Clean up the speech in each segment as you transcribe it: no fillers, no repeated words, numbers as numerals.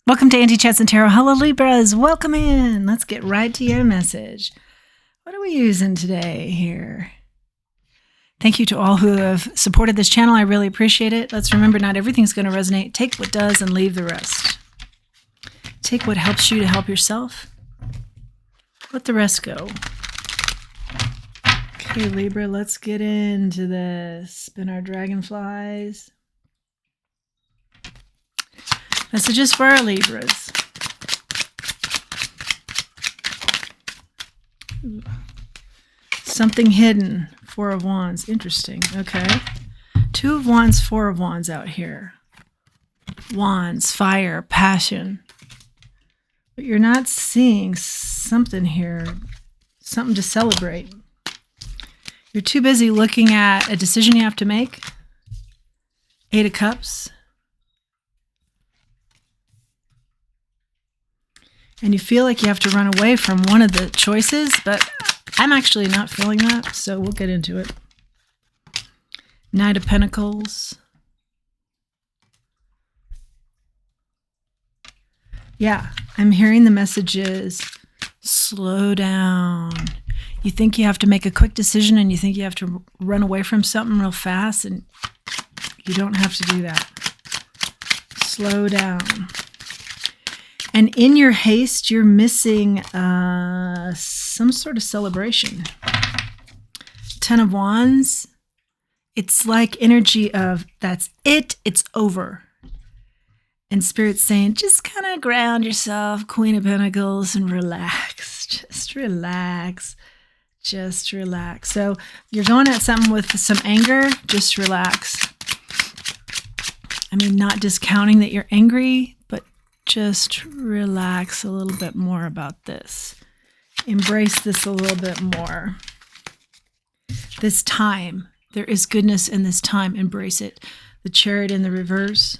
Welcome to Auntie Chats and Tarot. Hello, Libras. Welcome in. Let's get right to your message. What are we using today here? Thank you to all who have supported this channel. I really appreciate it. Let's remember, not everything's going to resonate. Take what does and leave the rest. Take what helps you to help yourself. Let the rest go. Okay, Libra, let's get into this. Spin our dragonflies. Messages for our Libras. Ooh. Something hidden. Four of Wands. Interesting. Okay. Two of Wands, Four of Wands out here. Wands, fire, passion. But you're not seeing something here. Something to celebrate. You're too busy looking at a decision you have to make. Eight of Cups. And you feel like you have to run away from one of the choices, but I'm actually not feeling that, so we'll get into it. Knight of Pentacles. Yeah, I'm hearing the messages, slow down. You think you have to make a quick decision and you think you have to run away from something real fast, and you don't have to do that. Slow down. And in your haste, you're missing some sort of celebration. Ten of Wands. It's like energy of, that's it, it's over. And Spirit's saying, just kind of ground yourself, Queen of Pentacles, and relax. Just relax. Just relax. So you're going at something with some anger, just relax. I mean, not discounting that you're angry, but just relax a little bit more about this. Embrace this a little bit more. This time, there is goodness in this time. Embrace it. The Chariot in the reverse.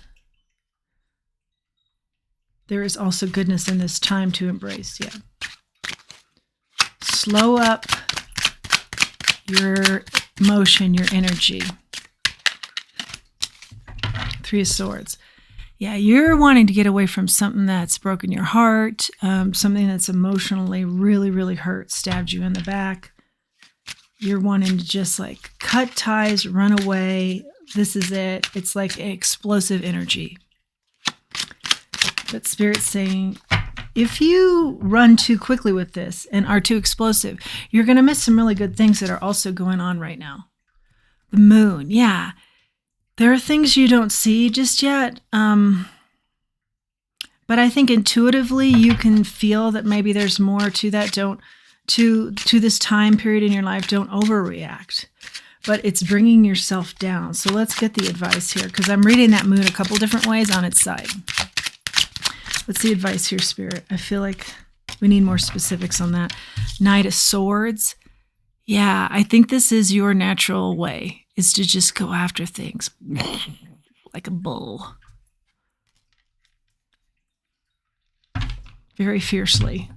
There is also goodness in this time to embrace. Yeah. Slow up your motion, your energy. Three of Swords. Yeah, you're wanting to get away from something that's broken your heart, something that's emotionally really, really hurt, stabbed you in the back. You're wanting to just like cut ties, run away. This is it. It's like explosive energy. But Spirit's saying, if you run too quickly with this and are too explosive, you're going to miss some really good things that are also going on right now. The Moon, yeah. There are things you don't see just yet, but I think intuitively you can feel that maybe there's more to that. Don't to this time period in your life. Don't overreact, but it's bringing yourself down. So let's get the advice here, because I'm reading that Moon a couple different ways on its side. What's the advice here, Spirit? I feel like we need more specifics on that. Knight of Swords. Yeah, I think this is your natural way. Is to just go after things like a bull. Very fiercely.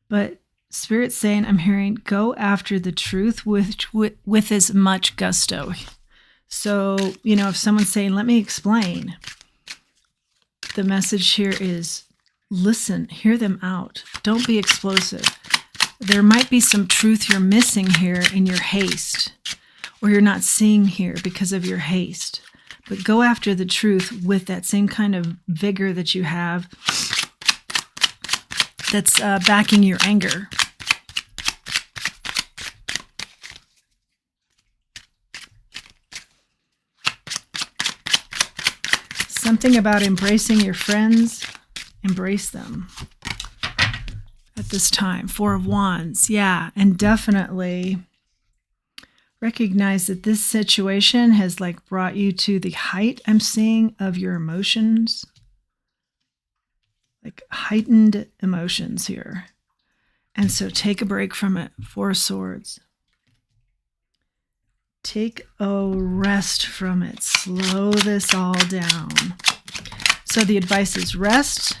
But Spirit's saying, I'm hearing, go after the truth with as much gusto. So, you know, if someone's saying, let me explain, the message here is, listen, hear them out. Don't be explosive. There might be some truth you're missing here in your haste, or you're not seeing here because of your haste. But go after the truth with that same kind of vigor that you have that's backing your anger. Something about embracing your friends. Embrace them. At this time, Four of Wands, yeah, and definitely recognize that this situation has like brought you to the height, I'm seeing, of your emotions, like heightened emotions here. And so take a break from it. Four of Swords. Take a rest from it. Slow this all down. So the advice is rest,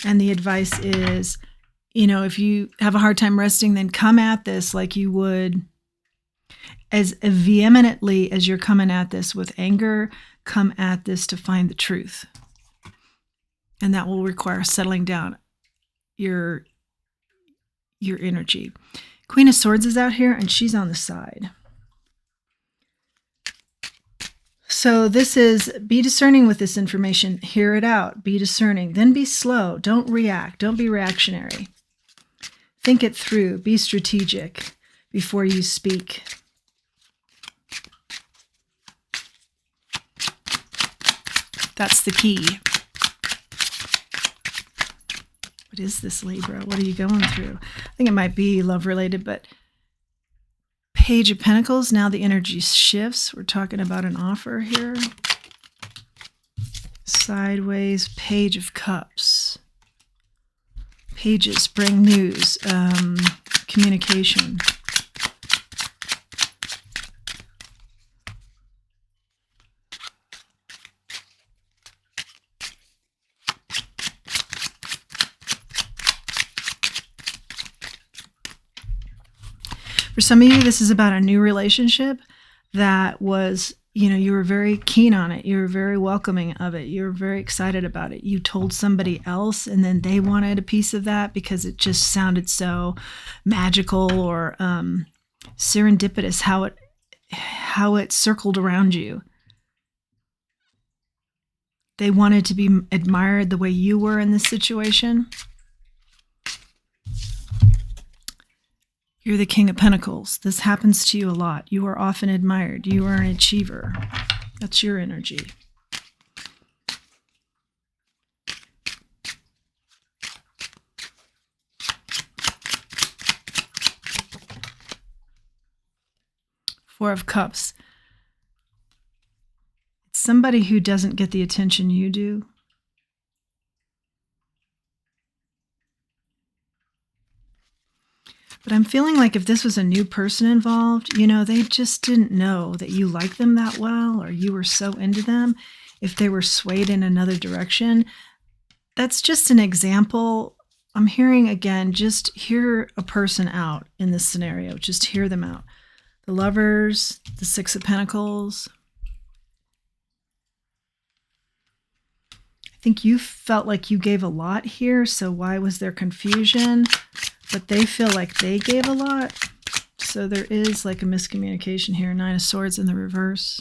and the advice is, you know, if you have a hard time resting, then come at this like you would, as vehemently as you're coming at this with anger, come at this to find the truth. And that will require settling down your energy. Queen of Swords is out here, and she's on the side. So this is, be discerning with this information. Hear it out. Be discerning. Then be slow. Don't react. Don't be reactionary. Think it through. Be strategic before you speak. That's the key. What is this, Libra? What are you going through? I think it might be love related, but Page of Pentacles. Now the energy shifts. We're talking about an offer here. Sideways, Page of Cups. Pages bring news, communication. For some of you, this is about a new relationship that was, you were very keen on it. You were very welcoming of it. You were very excited about it. You told somebody else, and then they wanted a piece of that because it just sounded so magical or serendipitous how it circled around you. They wanted to be admired the way you were in this situation. You're the King of Pentacles. This happens to you a lot. You are often admired. You are an achiever. That's your energy. Four of Cups. It's somebody who doesn't get the attention you do. But I'm feeling like if this was a new person involved, they just didn't know that you liked them that well or you were so into them. If they were swayed in another direction, that's just an example. I'm hearing again, just hear a person out in this scenario. Just hear them out. The Lovers, the Six of Pentacles. I think you felt like you gave a lot here, so why was there confusion? But they feel like they gave a lot. So there is like a miscommunication here. Nine of Swords in the reverse.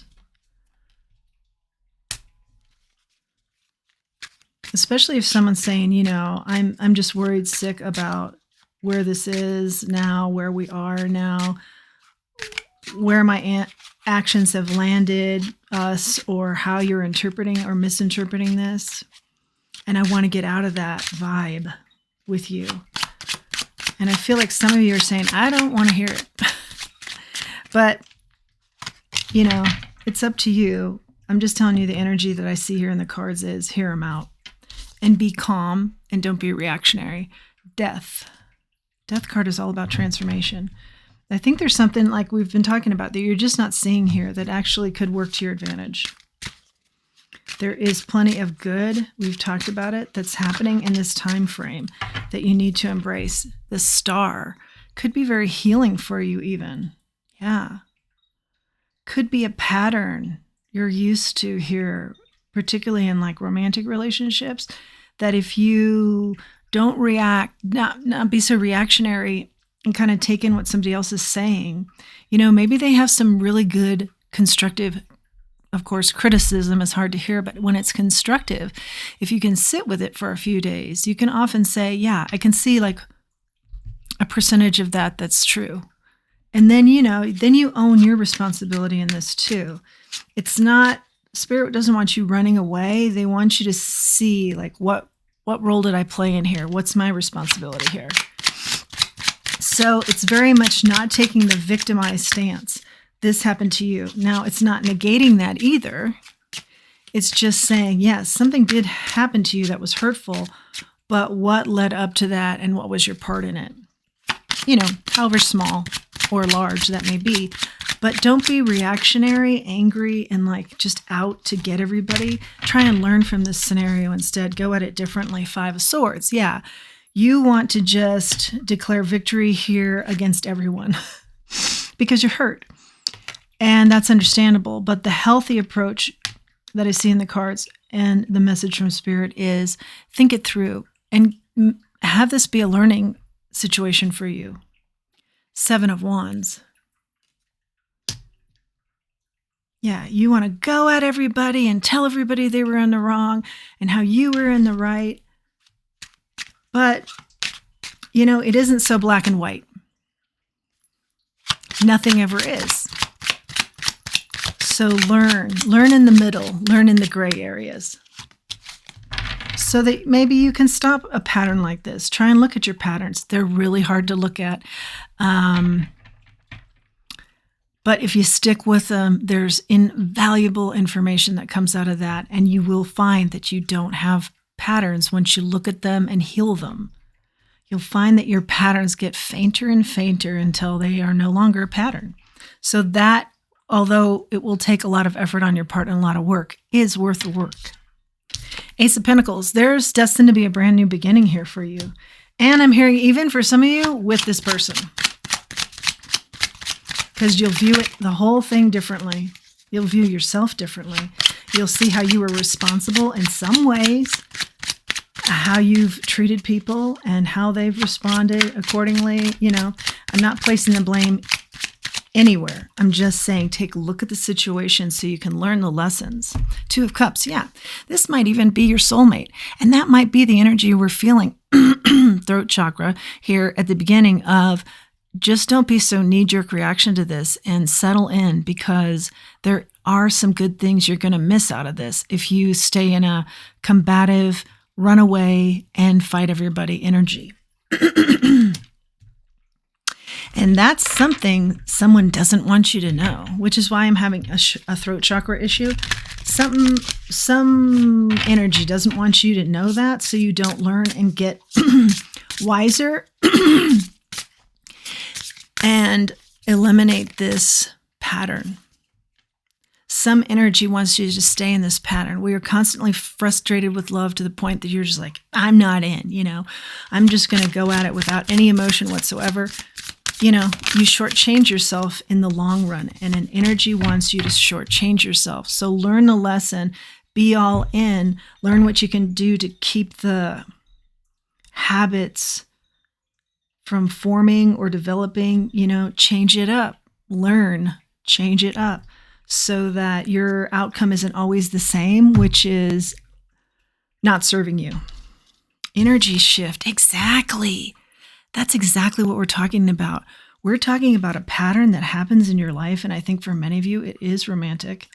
Especially if someone's saying, I'm just worried sick about where this is now, where we are now, where my actions have landed us, or how you're interpreting or misinterpreting this. And I want to get out of that vibe with you. And I feel like some of you are saying, I don't want to hear it. But, it's up to you. I'm just telling you the energy that I see here in the cards is hear them out. And be calm and don't be reactionary. Death. Death card is all about transformation. I think there's something like we've been talking about that you're just not seeing here that actually could work to your advantage. There is plenty of good, we've talked about it, that's happening in this time frame that you need to embrace. The Star could be very healing for you even. Yeah. Could be a pattern you're used to here, particularly in like romantic relationships, that if you don't react, not be so reactionary and kind of take in what somebody else is saying, maybe they have some really good constructive. Of course, criticism is hard to hear, but when it's constructive, if you can sit with it for a few days, you can often say, yeah, I can see like a percentage of that's true. And then, then you own your responsibility in this too. It's not, Spirit doesn't want you running away. They want you to see like, what role did I play in here? What's my responsibility here? So it's very much not taking the victimized stance. This happened to you. Now, it's not negating that either. It's just saying, yes, something did happen to you that was hurtful, but what led up to that and what was your part in it? However small or large that may be. But don't be reactionary, angry, and like just out to get everybody. Try and learn from this scenario instead. Go at it differently. Five of Swords. Yeah, you want to just declare victory here against everyone because you're hurt. And that's understandable. But the healthy approach that I see in the cards and the message from Spirit is think it through and have this be a learning situation for you. 7 of Wands. Yeah, you want to go at everybody and tell everybody they were in the wrong and how you were in the right. But, it isn't so black and white. Nothing ever is. So learn in the middle, learn in the gray areas. So that maybe you can stop a pattern like this. Try and look at your patterns. They're really hard to look at. But if you stick with them, there's invaluable information that comes out of that. And you will find that you don't have patterns once you look at them and heal them. You'll find that your patterns get fainter and fainter until they are no longer a pattern. So that, although it will take a lot of effort on your part and a lot of work, is worth the work. Ace of Pentacles, there's destined to be a brand new beginning here for you. And I'm hearing even for some of you with this person. Because you'll view it, the whole thing differently. You'll view yourself differently. You'll see how you were responsible in some ways, how you've treated people and how they've responded accordingly. I'm not placing the blame anywhere. I'm just saying take a look at the situation so you can learn the lessons. 2 of Cups, yeah. This might even be your soulmate. And that might be the energy we're feeling, throat chakra, here at the beginning of just don't be so knee-jerk reaction to this and settle in, because there are some good things you're going to miss out of this if you stay in a combative, run away, and fight everybody energy. And that's something someone doesn't want you to know, which is why I'm having a throat chakra issue. Some energy doesn't want you to know that, so you don't learn and get wiser and eliminate this pattern. Some energy wants you to stay in this pattern. We are constantly frustrated with love to the point that you're just like, I'm not in, I'm just going to go at it without any emotion whatsoever. You shortchange yourself in the long run, and an energy wants you to shortchange yourself. So learn the lesson, be all in, learn what you can do to keep the habits from forming or developing, change it up, learn, change it up so that your outcome isn't always the same, which is not serving you. Energy shift. Exactly. That's exactly what we're talking about. We're talking about a pattern that happens in your life. And I think for many of you, it is romantic,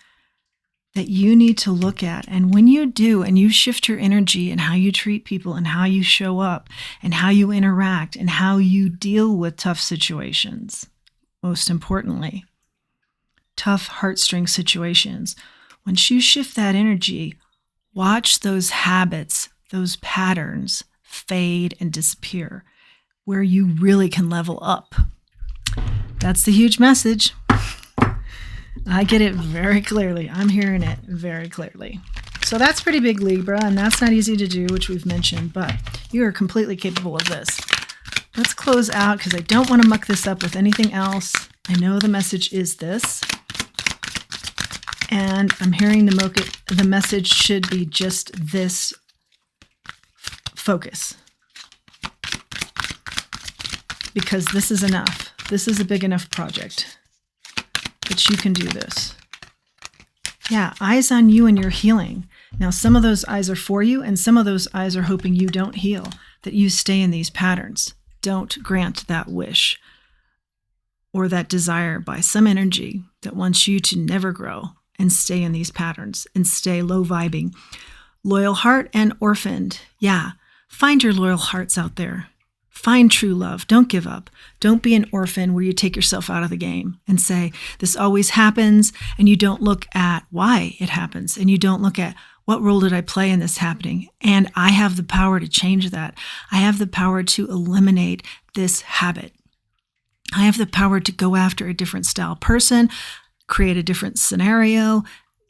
that you need to look at. And when you do, and you shift your energy and how you treat people and how you show up and how you interact and how you deal with tough situations, most importantly, tough heartstring situations, once you shift that energy, watch those habits, those patterns fade and disappear, where you really can level up. That's the huge message. I get it very clearly. I'm hearing it very clearly. So that's pretty big, Libra, and that's not easy to do, which we've mentioned, but you are completely capable of this. Let's close out because I don't want to muck this up with anything else. I know the message is this, and I'm hearing the message should be just this: focus. Because this is enough. This is a big enough project that you can do this. Yeah, eyes on you and your healing. Now, some of those eyes are for you, and some of those eyes are hoping you don't heal, that you stay in these patterns. Don't grant that wish or that desire by some energy that wants you to never grow and stay in these patterns and stay low vibing. Loyal heart and orphaned. Yeah, find your loyal hearts out there. Find true love. Don't give up. Don't be an orphan where you take yourself out of the game and say, this always happens, and you don't look at why it happens, and you don't look at what role did I play in this happening, and I have the power to change that. I have the power to eliminate this habit. I have the power to go after a different style person, create a different scenario,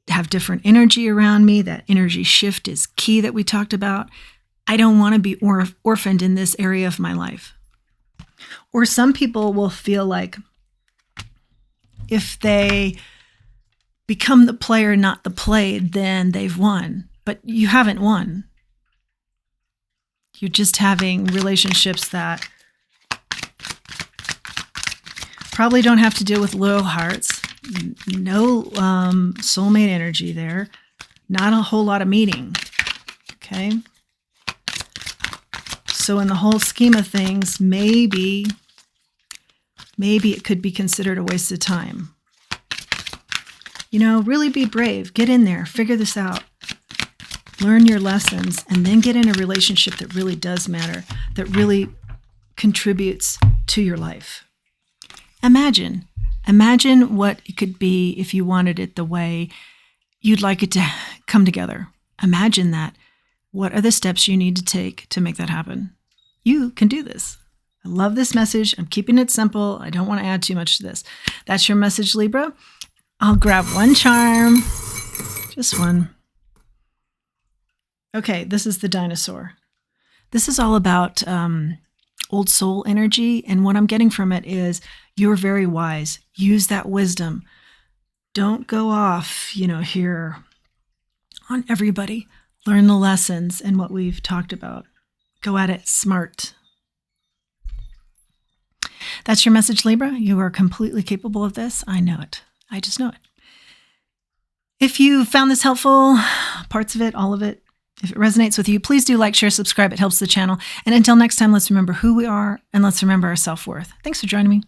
have different energy around me. That energy shift is key that we talked about. I don't want to be orphaned in this area of my life. Or some people will feel like if they become the player, not the played, then they've won. But you haven't won. You're just having relationships that probably don't have to deal with low hearts, no soulmate energy there, not a whole lot of meeting, okay? So in the whole scheme of things, maybe it could be considered a waste of time. You know, really be brave. Get in there. Figure this out. Learn your lessons, and then get in a relationship that really does matter, that really contributes to your life. Imagine what it could be if you wanted it the way you'd like it to come together. Imagine that. What are the steps you need to take to make that happen? You can do this. I love this message. I'm keeping it simple. I don't want to add too much to this. That's your message, Libra. I'll grab one charm, just one. Okay, this is the dinosaur. This is all about old soul energy, and what I'm getting from it is you're very wise. Use that wisdom. Don't go off, here on everybody. Learn the lessons and what we've talked about. Go at it smart. That's your message, Libra. You are completely capable of this. I know it. I just know it. If you found this helpful, parts of it, all of it, if it resonates with you, please do like, share, subscribe. It helps the channel. And until next time, let's remember who we are and let's remember our self-worth. Thanks for joining me.